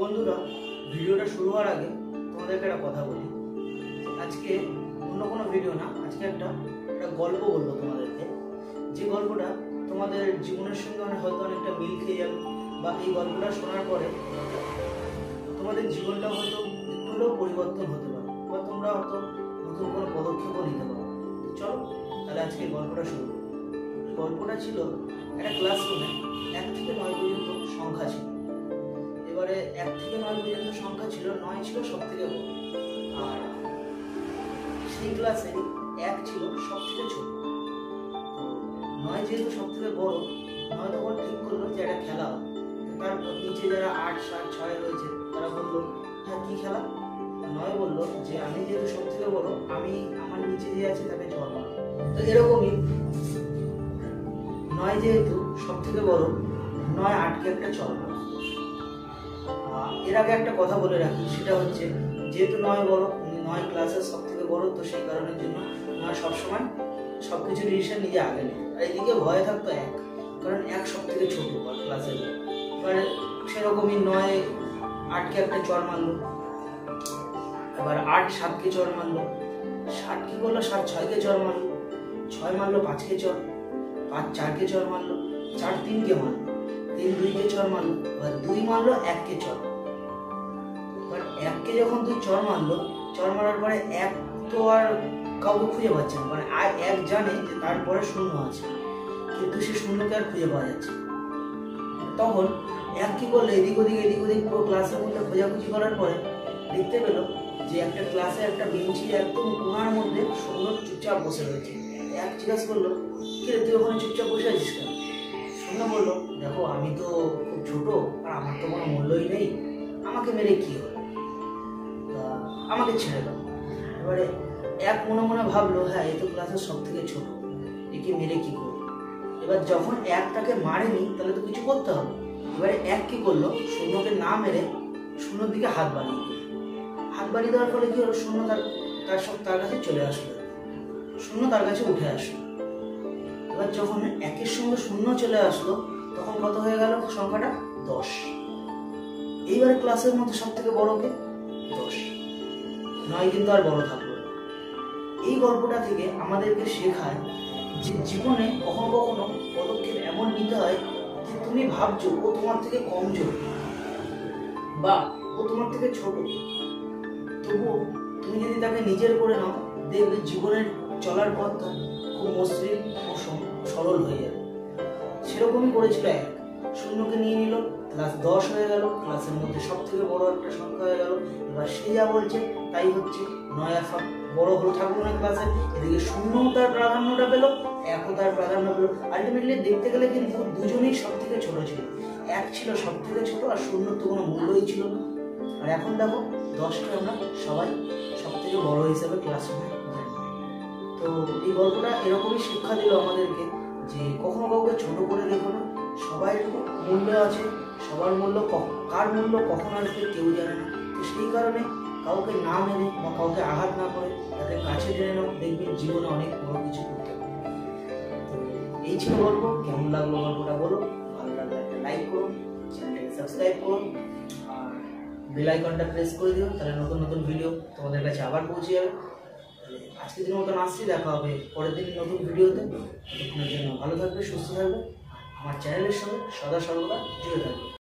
বন্ধুরা, ভিডিওটা শুরু হওয়ার আগে তোমাদেরকে একটা কথা বলি। আজকে অন্য কোনো ভিডিও না, আজকে একটা গল্প বলবো তোমাদেরকে। যে গল্পটা তোমাদের জীবনের সঙ্গে হয়তো অনেকটা মিল খেয়ে যাবে, বা এই গল্পটা শোনার পরে তোমাদের জীবনটা হয়তো একটু হলেও পরিবর্তন হতে পারে, বা তোমরা হয়তো নতুন কোনো পদক্ষেপও নিতে পারো। চলো তাহলে আজকে গল্পটা শুরু করি। গল্পটা ছিল একটা ক্লাসরুমে 1 থেকে 9 পর্যন্ত সংখ্যা ছিল। এবারে 1 থেকে 9 পর্যন্ত সংখ্যা ছিল, 9 ছিল সব থেকে বড়, আর সেই ক্লাসে 1 ছিল সব থেকে ছোট। 9 যেহেতু সব থেকে বড়, 9 তখন ঠিক করলো যে একটা খেলা হবে। তার নিচে যারা 8, 7, 6 রয়েছে তারা বললো, হ্যাঁ কি খেলা? 9 বললো যে আমি যেহেতু সব থেকে বড়, আমি আমার নিচে যে আছে তাকে চড় মারবো। তো এরকমই 9 যেহেতু সব থেকে বড়, 9 8কে একটা চড় মারবে। এর আগে একটা কথা বলে রাখি, সেটা হচ্ছে যেহেতু 9 বড়, 9 ক্লাসের সব থেকে বড়, তো সেই কারণের জন্য 9 সবসময় সবকিছু ডিসিশন নিজে আগে নেয়। আর এদিকে ভয় থাকতো 1, কারণ 1 সব থেকে ছোট ক্লাসের। এবারে সেরকমই 9 8কে একটা চড় মারলো। এবার 8 7কে চড় মারলো। 7 কি করলো? 7 6কে চড় মারলো। 6 মারলো 5কে চড়। 5 4কে চড় মারলো। 4 3কে মারলো। 3 2কে চড় মারলো। এবার 2 মারলো 1কে চড়। এবার 1কে যখন 2 চড় মারলো, চড় মারার পরে 1 তো আর কাউকে খুঁজে পাচ্ছে না, মানে 1 জানে যে তারপরে 0 আছে, কিন্তু সে 0কে আর খুঁজে পাওয়া যাচ্ছে। তখন 1 কি করলো? এদিক ওদিক পুরো ক্লাসের মধ্যে খোঁজাখুঁজি করার পরে দেখতে পেল যে একটা ক্লাসে একটা বেঞ্চি একদম কোণার মধ্যে 0 চুপচাপ বসে রয়েছে। 1 জিজ্ঞাসা করলো, কি রে তুই ওখানে চুপচাপ বসে আছিস কেন? 0 বললো, দেখো আমি তো খুব ছোট, আর আমার তো কোনো মূল্যই নেই, আমাকে মেরে কি হবে, আমাকে ছেড়ে দাও। এবারে 1 মনে মনে ভাবলো, হ্যাঁ এই তো ক্লাসের সব থেকে ছোট, একে মেরে কি করবো? এবার যখন 1 তাকে মারেনি, তাহলে তো কিছু করতে হবে। এবারে 1 কি করলো? 0কে না মেরে 0 দিকে হাত বাড়িয়ে দিল। হাত বাড়িয়ে দেওয়ার ফলে কি হলো? 0 তার কাছে চলে আসলো, 0 তার কাছে উঠে আসলো। এবার যখন 1-এর সঙ্গে 0 চলে আসলো, তখন কত হয়ে গেল সংখ্যাটা? 10। এইবার ক্লাসের মধ্যে সব থেকে বড় কে? 10। 9 কিন্তু আর বড় থাকলো। এই গল্পটা থেকে আমাদেরকে শেখায় যে জীবনে কখনো কখনো পদক্ষেপ এমন নিতে হয় যে তুমি ভাবছো ও তোমার থেকে কমজোর বা ও তোমার থেকে ছোট, তবুও তুমি যদি তাকে নিজের করে নাও, দেখবে জীবনের চলার পথটা খুব মসৃণ ও সরল হয়ে যাবে। সেরকমই করেছিল 1। 0কে নিয়ে নিল, ক্লাস 10 হয়ে গেল, ক্লাসের মধ্যে সব থেকে বড় একটা সংখ্যা হয়ে গেল। এবার সে যা বলছে তাই হচ্ছে। 9 এখন বড় হলো, থাকলো না ক্লাসে, এদিকে 0 তার প্রাধান্যটা পেলো, 1ও তার প্রাধান্য পেলো। আলটিমেটলি দেখতে গেলে কিন্তু দুজনেই সব থেকে ছোট ছিল। 1 ছিল সব থেকে ছোট, আর 0 তো কোনো মূল্যই ছিল না। আর এখন দেখো 10কে আমরা সবাই সব থেকে বড় হিসেবে ক্লাসরুমে জানি। তো এই গল্পটা এরকমই শিক্ষা দিল আমাদেরকে যে কখনো কাউকে ছোট করে দেখো না, সবাই মূল্য আছে, সবার মূল্য, কার মূল্য কখন আসবে কেউ জানে না। তো সেই কারণে কাউকে না মেনে বা কাউকে আঘাত না করে তাকে কাছে টেনে নাও, দেখবেন জীবনে অনেক বড় কিছু করতে পারবে। তো এই ছিল গল্প। কেমন লাগলো গল্পটা বলো, ভালো লাগলে একটা লাইক করুন, চ্যানেলটাকে সাবস্ক্রাইব করুন, আর বেল আইকনটা প্রেস করে দিও, তাহলে নতুন নতুন ভিডিও তোমাদের কাছে আবার পৌঁছে যাবে। আজকের দিনের মতন আসছি, দেখা হবে পরের দিন নতুন ভিডিওতে। ততক্ষণের জন্য ভালো থাকবে, সুস্থ থাকবে, আমার চ্যানেলের সঙ্গে সদা সর্বদা জুড়ে থাকবে।